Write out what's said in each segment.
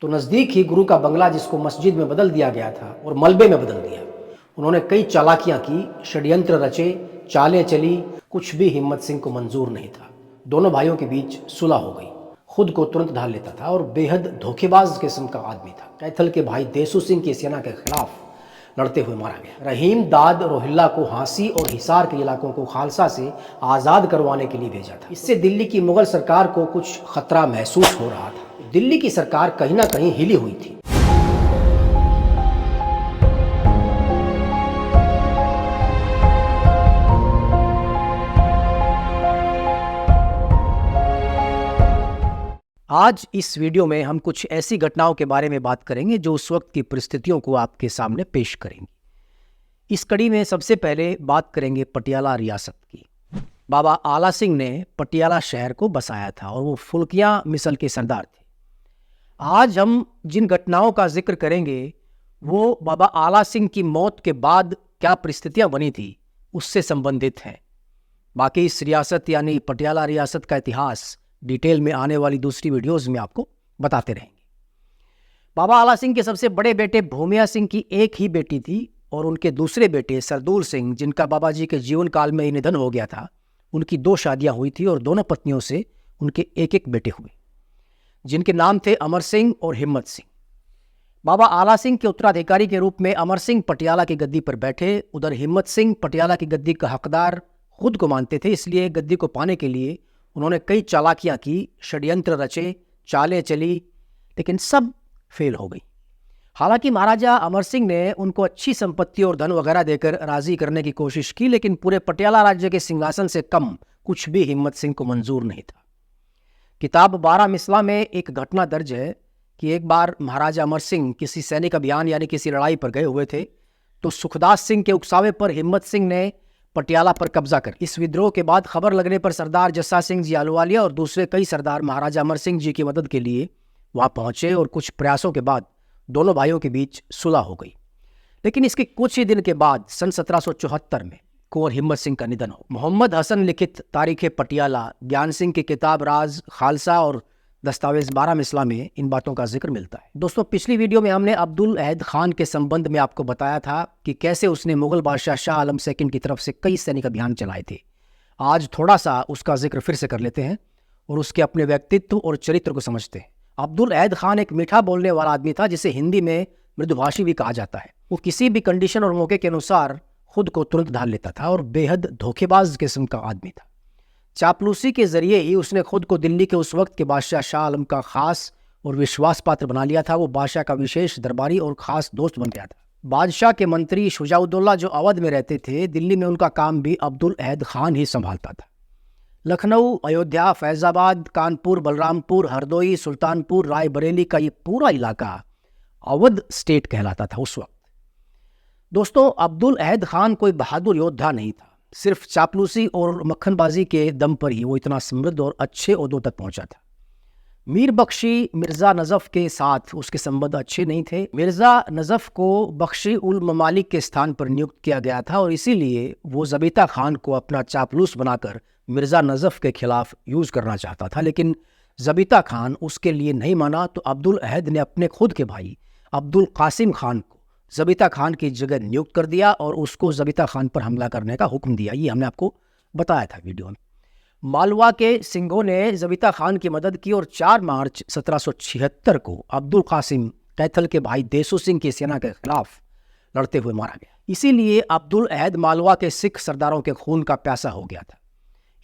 तो नज़दीक ही गुरु का बंगला, जिसको मस्जिद में बदल दिया गया था और मलबे में बदल दिया, उन्होंने कई चालाकियां की, षड्यंत्र रचे, चालें चली, कुछ भी हिम्मत सिंह को मंजूर नहीं था। दोनों भाइयों के बीच सुलह हो गई। खुद को तुरंत ढाल लेता था और बेहद धोखेबाज किस्म का आदमी था। कैथल के भाई देसू सिंह की सेना के खिलाफ लड़ते हुए मारा गया। रहीम दाद रोहिल्ला को हांसी और हिसार के इलाकों को खालसा से आज़ाद करवाने के लिए भेजा था। इससे दिल्ली की मुगल सरकार को कुछ खतरा महसूस हो रहा था। दिल्ली की सरकार कहीं ना कहीं हिली हुई थी। आज इस वीडियो में हम कुछ ऐसी घटनाओं के बारे में बात करेंगे जो उस वक्त की परिस्थितियों को आपके सामने पेश करेंगी। इस कड़ी में सबसे पहले बात करेंगे पटियाला रियासत की। बाबा आला सिंह ने पटियाला शहर को बसाया था और वो फुल्कियाँ मिसल के सरदार थे। आज हम जिन घटनाओं का जिक्र करेंगे वो बाबा आला सिंह की मौत के बाद क्या परिस्थितियां बनी थी उससे संबंधित हैं। बाकी इस रियासत यानी पटियाला रियासत का इतिहास डिटेल में आने वाली दूसरी वीडियोस में आपको बताते रहेंगे। बाबा आला सिंह के सबसे बड़े बेटे भूमिया सिंह की एक ही बेटी थी और उनके दूसरे बेटे सरदूल सिंह, जिनका बाबा जी के जीवन काल में ही निधन हो गया था, उनकी 2 शादियां हुई थी और दोनों पत्नियों से उनके एक बेटे हुए, जिनके नाम थे अमर सिंह और हिम्मत सिंह। बाबा आला सिंह के उत्तराधिकारी के रूप में अमर सिंह पटियाला की गद्दी पर बैठे। उधर हिम्मत सिंह पटियाला की गद्दी का हकदार खुद को मानते थे, इसलिए गद्दी को पाने के लिए उन्होंने कई चालाकियां की, षड्यंत्र रचे, चालें चली, लेकिन सब फेल हो गई। हालांकि महाराजा अमर सिंह ने उनको अच्छी संपत्ति और धन वगैरह देकर राजी करने की कोशिश की, लेकिन पूरे पटियाला राज्य के सिंहासन से कम कुछ भी हिम्मत सिंह को मंजूर नहीं था। किताब 12 मिसला में एक घटना दर्ज है कि एक बार महाराजा अमर सिंह किसी सैनिक अभियान यानी किसी लड़ाई पर गए हुए थे, तो सुखदास सिंह के उकसावे पर हिम्मत सिंह ने पटियाला पर कब्जा कर इस विद्रोह के बाद खबर लगने पर सरदार जस्सा सिंह जी आलूवालिया और दूसरे कई सरदार महाराजा अमर सिंह जी की मदद के लिए वहां पहुंचे और कुछ प्रयासों के बाद दोनों भाइयों के बीच सुलह हो गई। लेकिन इसके कुछ ही दिन के बाद सन 1774 में कुंवर हिम्मत सिंह का निधन हो। मोहम्मद हसन लिखित तारीख पटियाला, ज्ञान सिंह की किताब राज खालसा और दस्तावेज 12 मिसला में इन बातों का जिक्र मिलता है। दोस्तों, पिछली वीडियो में हमने अब्दुल अहद खान के संबंध में आपको बताया था कि कैसे उसने मुगल बादशाह शाह आलम सेकंड की तरफ से कई सैनिक अभियान चलाए थे। आज थोड़ा सा उसका जिक्र फिर से कर लेते हैं और उसके अपने व्यक्तित्व और चरित्र को समझते हैं। अब्दुल अहद खान एक मीठा बोलने वाला आदमी था, जिसे हिंदी में मृदुभाषी भी कहा जाता है। वो किसी भी कंडीशन और मौके के अनुसार खुद को तुरंत ढाल लेता था और बेहद धोखेबाज किस्म का आदमी था। चापलूसी के जरिए ही उसने खुद को दिल्ली के उस वक्त के बादशाह शाह आलम का खास और विश्वास पात्र बना लिया था। वो बादशाह का विशेष दरबारी और खास दोस्त बन गया था। बादशाह के मंत्री शुजाउद्दौला जो अवध में रहते थे, दिल्ली में उनका काम भी अब्दुल अहद खान ही संभालता था। लखनऊ, अयोध्या, फैजाबाद, कानपुर, बलरामपुर, हरदोई, सुल्तानपुर, रायबरेली का ये पूरा इलाका अवध स्टेट कहलाता था उस वक्त। दोस्तों, अब्दुल अहद खान कोई बहादुर योद्धा नहीं था। सिर्फ चापलूसी और मक्खनबाजी के दम पर ही वो इतना समृद्ध और अच्छे ओहदों तक पहुंचा था। मीर बख्शी मिर्जा नजफ के साथ उसके संबंध अच्छे नहीं थे। मिर्जा नजफ को बख्शी उल ममालिक के स्थान पर नियुक्त किया गया था और इसीलिए वो ज़बीता खान को अपना चापलूस बनाकर मिर्जा नजफ के खिलाफ यूज़ करना चाहता था, लेकिन ज़बीता खान उसके लिए नहीं माना। तो अब्दुल अहद ने अपने खुद के भाई अब्दुल कासिम खान को ज़बीता खान की जगह नियुक्त कर दिया और उसको ज़बीता खान पर हमला करने का हुक्म दिया। ये हमने आपको बताया था वीडियो में। मालवा के सिंघों ने ज़बीता खान की मदद की और 4 मार्च 1776 को अब्दुल कासिम कैथल के भाई देसू सिंह की सेना के खिलाफ लड़ते हुए मारा गया। इसीलिए अब्दुल अहद मालवा के सिख सरदारों के खून का प्यासा हो गया था।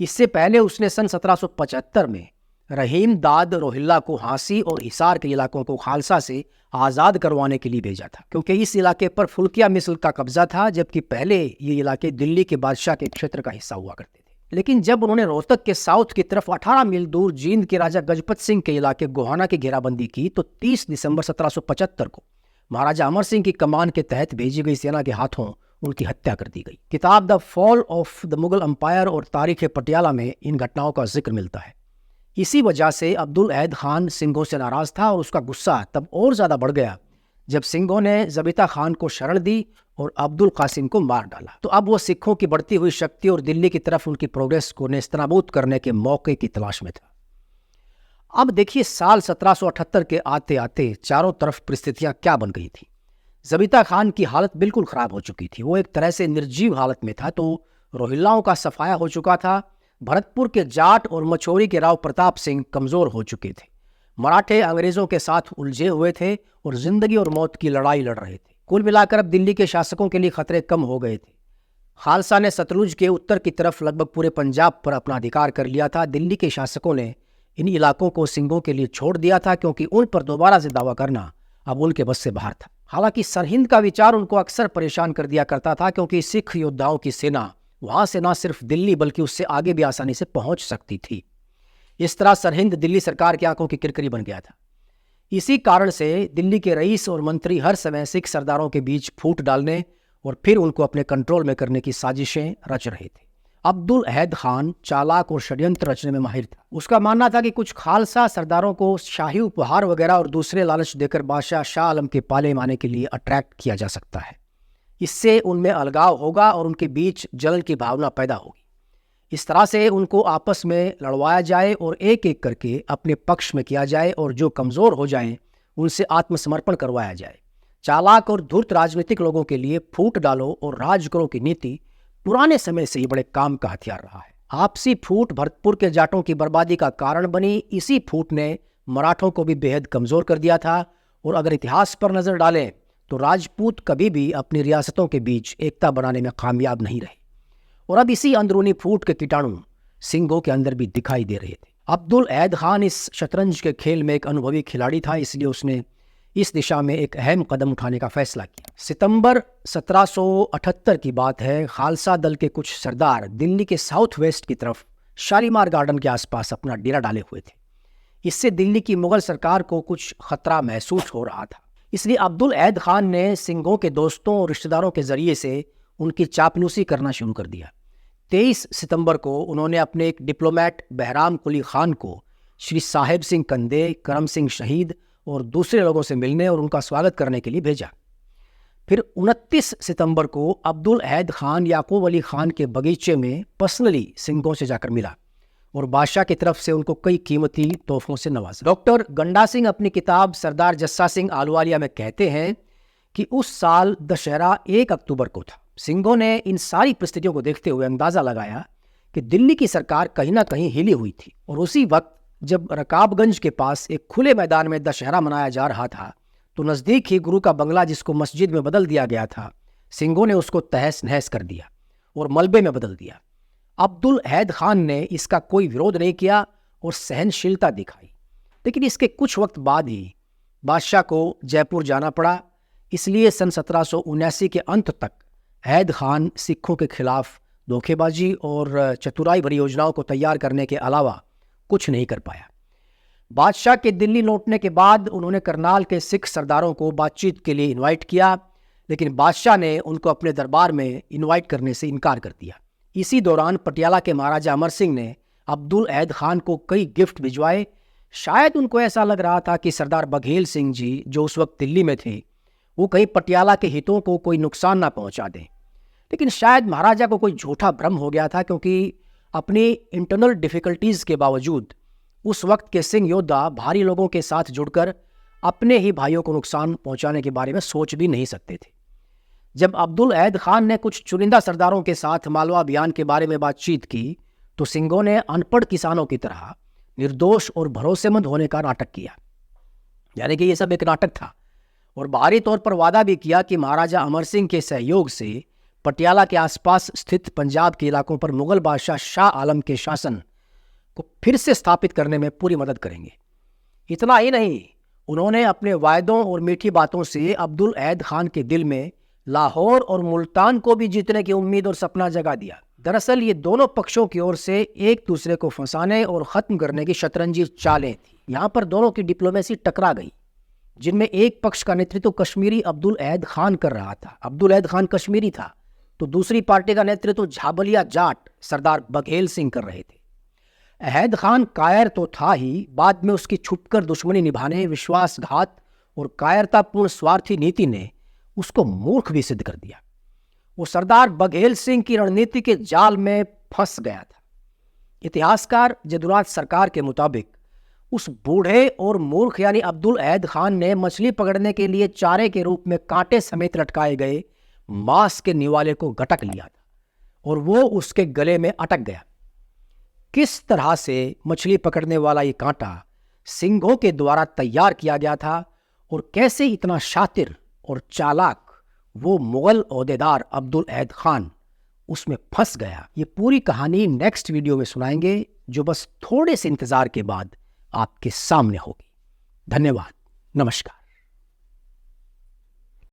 इससे पहले उसने सन 1775 में रहीम दाद रोहिल्ला को हांसी और हिसार के इलाकों को खालसा से आज़ाद करवाने के लिए भेजा था, क्योंकि इस इलाके पर फुल्किया मिसल का कब्जा था, जबकि पहले ये इलाके दिल्ली के बादशाह के क्षेत्र का हिस्सा हुआ करते थे। लेकिन जब उन्होंने रोहतक के साउथ की तरफ 18 मील दूर जींद के राजा गजपत सिंह के इलाके गोहाना की घेराबंदी की, तो 30 दिसंबर 1775 को महाराजा अमर सिंह की कमान के तहत भेजी गई सेना के हाथों उनकी हत्या कर दी गई। किताब the fall of the Mughal empire और तारीख पटियाला में इन घटनाओं का जिक्र मिलता है। इसी वजह से अब्दुल अहद खान सिंघों से नाराज था और उसका गुस्सा तब और ज़्यादा बढ़ गया जब सिंघों ने ज़बीता खान को शरण दी और अब्दुल कासिम को मार डाला। तो अब वो सिखों की बढ़ती हुई शक्ति और दिल्ली की तरफ उनकी प्रोग्रेस को नेस्तनाबूद करने के मौके की तलाश में था। अब देखिए साल 1778 के आते आते चारों तरफ परिस्थितियां क्या बन गई थी। ज़बीता खान की हालत बिल्कुल ख़राब हो चुकी थी, वो एक तरह से निर्जीव हालत में था। तो रोहिल्लाओं का सफाया हो चुका था। भरतपुर के जाट और मछोरी के राव प्रताप सिंह कमज़ोर हो चुके थे। मराठे अंग्रेज़ों के साथ उलझे हुए थे और ज़िंदगी और मौत की लड़ाई लड़ रहे थे। कुल मिलाकर अब दिल्ली के शासकों के लिए खतरे कम हो गए थे। खालसा ने सतलुज के उत्तर की तरफ लगभग पूरे पंजाब पर अपना अधिकार कर लिया था। दिल्ली के शासकों ने इन इलाकों को सिंघों के लिए छोड़ दिया था, क्योंकि उन पर दोबारा से दावा करना अब उनके बस से बाहर था। हालांकि सरहिंद का विचार उनको अक्सर परेशान कर दिया करता था, क्योंकि सिख योद्धाओं की सेना वहां से न सिर्फ दिल्ली बल्कि उससे आगे भी आसानी से पहुंच सकती थी। इस तरह सरहिंद दिल्ली सरकार की आंखों की किरकिरी बन गया था। इसी कारण से दिल्ली के रईस और मंत्री हर समय सिख सरदारों के बीच फूट डालने और फिर उनको अपने कंट्रोल में करने की साजिशें रच रहे थे। अब्दुल अहद खान चालाक और षड्यंत्र रचने में माहिर था। उसका मानना था कि कुछ खालसा सरदारों को शाही उपहार वगैरह और दूसरे लालच देकर बादशाह शाह आलम के पाले माने के लिए अट्रैक्ट किया जा सकता है। इससे उनमें अलगाव होगा और उनके बीच जलन की भावना पैदा होगी। इस तरह से उनको आपस में लड़वाया जाए और एक एक करके अपने पक्ष में किया जाए, और जो कमज़ोर हो जाएं उनसे आत्मसमर्पण करवाया जाए। चालाक और धूर्त राजनीतिक लोगों के लिए फूट डालो और राज करो की नीति पुराने समय से ही बड़े काम का हथियार रहा है। आपसी फूट भरतपुर के जाटों की बर्बादी का कारण बनी। इसी फूट ने मराठों को भी बेहद कमज़ोर कर दिया था। और अगर इतिहास पर नज़र डालें तो राजपूत कभी भी अपनी रियासतों के बीच एकता बनाने में कामयाब नहीं रहे। और अब इसी अंदरूनी फूट के कीटाणु सिंघों के अंदर भी दिखाई दे रहे थे। अब्दुल अहद खान इस शतरंज के खेल में एक अनुभवी खिलाड़ी था, इसलिए उसने इस दिशा में एक अहम कदम उठाने का फैसला किया। सितंबर 1778 की बात है। खालसा दल के कुछ सरदार दिल्ली के साउथ वेस्ट की तरफ शालीमार गार्डन के आसपास अपना डेरा डाले हुए थे। इससे दिल्ली की मुगल सरकार को कुछ खतरा महसूस हो रहा था। इसलिए अब्दुल अहद खान ने सिंघों के दोस्तों और रिश्तेदारों के जरिए से उनकी चापलूसी करना शुरू कर दिया। 23 सितंबर को उन्होंने अपने एक डिप्लोमेट बहराम कुली खान को श्री साहेब सिंह कंदे, करम सिंह शहीद और दूसरे लोगों से मिलने और उनका स्वागत करने के लिए भेजा। फिर 29 सितंबर को अब्दुल अहद खान याकूब अली खान के बगीचे में पर्सनली सिंघों से जाकर मिला और बादशाह की तरफ से उनको कई कीमती तोहफों से नवाजा। डॉक्टर गंडा सिंह अपनी किताब सरदार जस्सा सिंह आलूवालिया में कहते हैं कि उस साल दशहरा 1 अक्टूबर को था। सिंघों ने इन सारी परिस्थितियों को देखते हुए अंदाजा लगाया कि दिल्ली की सरकार कहीं ना कहीं हिली हुई थी। और उसी वक्त जब रकाबगंज के पास एक खुले मैदान में दशहरा मनाया जा रहा था, तो नज़दीक ही गुरु का बंगला, जिसको मस्जिद में बदल दिया गया था, सिंघों ने उसको तहस नहस कर दिया और मलबे में बदल दिया। अब्दुल अहद खान ने इसका कोई विरोध नहीं किया और सहनशीलता दिखाई। लेकिन इसके कुछ वक्त बाद ही बादशाह को जयपुर जाना पड़ा। इसलिए सन 1779 के अंत तक अहद खान सिखों के खिलाफ धोखेबाजी और चतुराई भरी योजनाओं को तैयार करने के अलावा कुछ नहीं कर पाया। बादशाह के दिल्ली लौटने के बाद उन्होंने करनाल के सिख सरदारों को बातचीत के लिए इनवाइट किया, लेकिन बादशाह ने उनको अपने दरबार में इनवाइट करने से इनकार कर दिया। इसी दौरान पटियाला के महाराजा अमर सिंह ने अब्दुल अहद खान को कई गिफ्ट भिजवाए। शायद उनको ऐसा लग रहा था कि सरदार बघेल सिंह जी, जो उस वक्त दिल्ली में थे, वो कहीं पटियाला के हितों को कोई नुकसान ना पहुंचा दें। लेकिन शायद महाराजा को कोई झूठा भ्रम हो गया था, क्योंकि अपनी इंटरनल डिफ़िकल्टीज़ के बावजूद उस वक्त के सिंह योद्धा भारी लोगों के साथ जुड़कर अपने ही भाइयों को नुकसान पहुंचाने के बारे में सोच भी नहीं सकते थे। जब अब्दुल अहद खान ने कुछ चुनिंदा सरदारों के साथ मालवा अभियान के बारे में बातचीत की, तो सिंघों ने अनपढ़ किसानों की तरह निर्दोष और भरोसेमंद होने का नाटक किया, यानी कि ये सब एक नाटक था। और बाहरी तौर पर वादा भी किया कि महाराजा अमर सिंह के सहयोग से पटियाला के आसपास स्थित पंजाब के इलाकों पर मुगल बादशाह शाह आलम के शासन को फिर से स्थापित करने में पूरी मदद करेंगे। इतना ही नहीं, उन्होंने अपने वायदों और मीठी बातों से अब्दुल अहद खान के दिल में लाहौर और मुल्तान को भी जीतने की उम्मीद और सपना जगा दिया। दरअसल ये दोनों पक्षों की ओर से एक दूसरे को फंसाने और ख़त्म करने की शतरंजी चालें थी। यहाँ पर दोनों की डिप्लोमेसी टकरा गई, जिनमें एक पक्ष का नेतृत्व कश्मीरी अब्दुल अहद खान कर रहा था। अब्दुल अहद खान कश्मीरी था, तो दूसरी पार्टी का नेतृत्व झाबलिया जाट सरदार बघेल सिंह कर रहे थे। अहद खान कायर तो था ही, बाद में उसकी छुपकर दुश्मनी निभाने, विश्वासघात और कायरतापूर्ण स्वार्थी नीति ने उसको मूर्ख भी सिद्ध कर दिया। वो सरदार बघेल सिंह की रणनीति के जाल में फंस गया था। इतिहासकार जदुराज सरकार के मुताबिक उस बूढ़े और मूर्ख यानी अब्दुल अहद खान ने मछली पकड़ने के लिए चारे के रूप में कांटे समेत लटकाए गए मांस के निवाले को गटक लिया था और वो उसके गले में अटक गया। किस तरह से मछली पकड़ने वाला ये कांटा सिंघों के द्वारा तैयार किया गया था और कैसे इतना शातिर और चालाक वो मुगल ओहदेदार अब्दुल अहद खान उसमें फंस गया, ये पूरी कहानी नेक्स्ट वीडियो में सुनाएंगे, जो बस थोड़े से इंतजार के बाद आपके सामने होगी। धन्यवाद, नमस्कार।